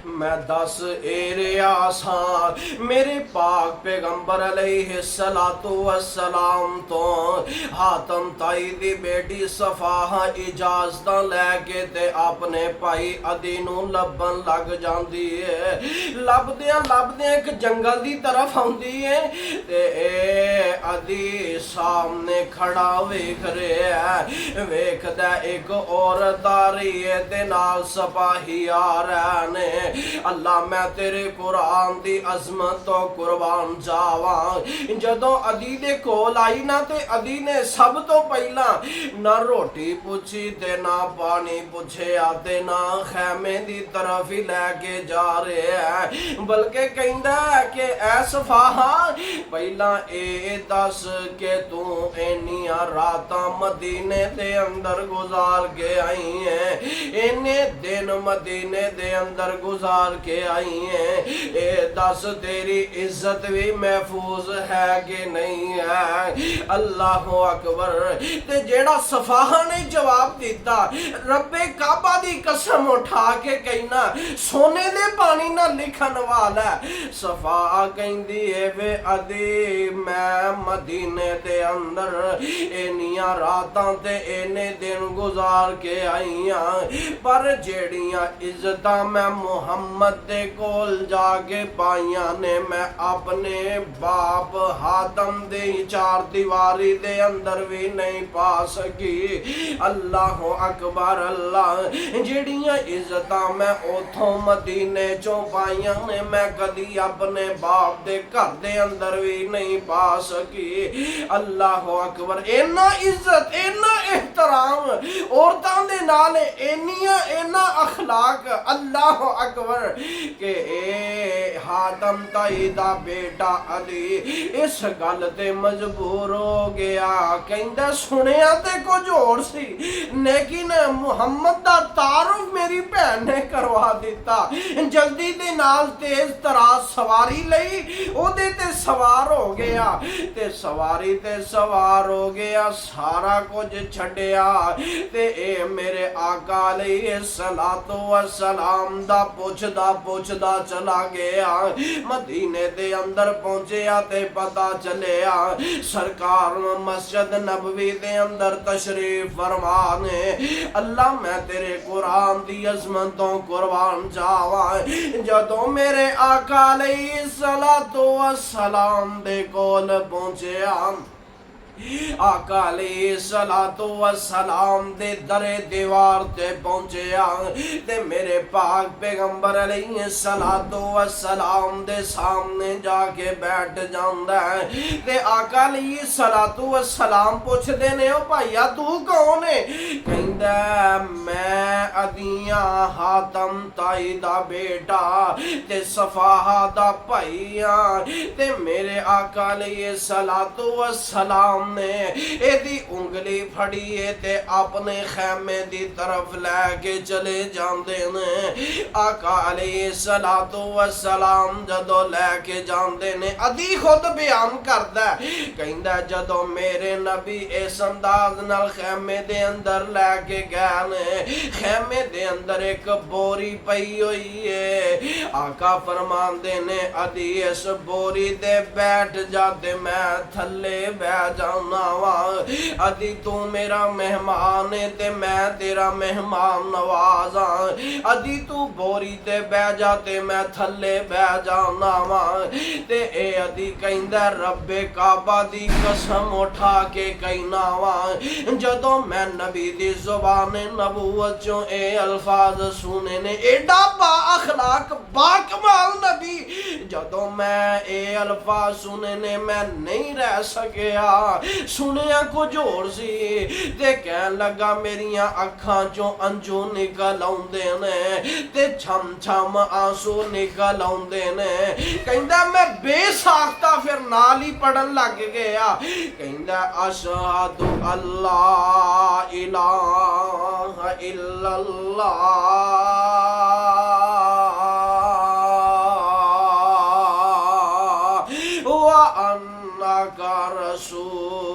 मैं दस एरिया सा मेरे पाक पैगंबर अलैहिस्सलातु वस्सलाम तो हातम ताई दी बेटी सफा इजाजत लैके ते अपने भाई अदी नूं लभन लग जांदी है। लभदियां एक जंगल दी तरफ आउंदी है ते अदी सामने खड़ा वेख रहा है। वेखदा एक औरत आ रही है ते नाल सिपाही आ रहे ने। अल्लाह मैं तेरे कुरान दी अजमत तो कुर्बान जावा। जदों अदी दे कोल आई ना ते अदी ने सब तो पहला ना रोटी पूछी ते ना पानी पूछे ते ना खैमे दी तरफ ही लैके जा रहे है, बल्कि कहंदा है कि ऐ सफाहा पहला ए दस के तू इन्नियां रातां मदीने दे अंदर गुजार के आई है, इन्ने दिन मदीने दे अंदर गुजार के आई है, ए दस तेरी इज्जत भी महफूज है कि नहीं है। अल्लाह अकबर। ते जेड़ा सफाहा ने जवाब दिता, रब्बे काबा दी कसम उठा के कहना सोने दे पानी ना लिखन वाला। सफा कहंदी है वे अदी मैं मदीने दे अंदर इन्नियां रातां ते इन्ने दिन गुजार के आई हां, पर जेड़ियां इज्जतां मैं मुहम्मद दे कोल जाके पाइयां ने मैं अपने बाप हातम दे चार दीवारी दे अंदर भी नहीं पा सकी। अल्लाह अकबर। अल्लाह जेड़ियां इज्जतां मैं उथों मदीने चों पाइयां ने मैं कदी अपने बाप दे घर दे अंदर भी नहीं पा सकी। अल्लाह अकबर। इन्ना इज्जत इन्ना एहतराम औरतां दे नाल इन्ना अखलाक। अल्लाह अकबर के ए हातम ताई दा बेटा अली इस गल ते मजबूर हो गया। कहंदा सुनिया ते कुछ होर सी, लेकिन मुहम्मद दा तारुफ मेरी भैन ने करवा दिता। जल्दी दे नाल तेज तराज सवारी लई ओदे ते सवार हो गया ते सवारी ते सवार हो गया, सारा कुछ छड्डिया ते ए मेरे आका अलैहिस्सलातु वस्सलाम दा पुछदा चला गया। मदीने दे अंदर पहुंचया ते पता चलिया सरकार मस्जिद नबवी दे अंदर तशरीफ फरमा ने। अल्लाह मैं तेरे कुरान दी अज़मतों कुर्बान जावा। जदों मेरे आका अलैहिस्सलातु वस्सलाम दे कोल पहुंचया, आका अलैहिस्सलातु वस्सलाम दे दरे दीवार ते पहुंचया ते मेरे पाक पैगंबर अलैहिस्सलातु वस्सलाम दे सामने जाके बैठ जांदा है ते आका अलैहिस्सलातु वस्सलाम पुछदे ने ओ भाईया तू कौन है? कहंदा मैं अदियां हातम ताई दा बेटा ते सफाहा दा भाई हां ते मेरे आका अलैहिस्सलातु वस्सलाम ने एदी उंगली फड़ी है ते अपने खैमे दी तरफ लेके चले जांदे ने। आका अलैहिस्सलातु वस्सलाम जदों लेके जांदे ने, अदी खुद बयान करदा कहंदा जदों मेरे नबी इस अंदाज नाल खैमे दे अंदर लेके गए ने, खैमे दे अंदर एक बोरी पई हुई है। आका फरमांदे ने अदी इस बोरी दे बैठ जा ते मैं थल्ले बैठ जा। अदी तू मेरा मेहमान है ते मैं तेरा मेहमान नवाज हां। अदी तू बोरी ते बह जा ते मैं थल्ले बह जाना वा ते ए अदी कहंदा रब्बे काबा दी कसम उठा के कहना वा, जदों मैं नबी दी जुबान नबूवत चों ए अल्फाज सुने ने, एडा बा अखलाक बा कमाल नबी, जदों मैं ए अल्फाज सुने ने मैं नहीं रह सकिया। सुनिया कुछ होर सी ते कहन लगा मेरियां अखां चों अंजू निकल आउंदे ने ते छम छम आंसू निकल आउंदे ने। कहंदा मैं बेसाख्ता फिर नाल ही पढ़न लग गया। कहंदा अशहदु अल्ला इलाहा इल्लल्लाह व अन्नका रसूल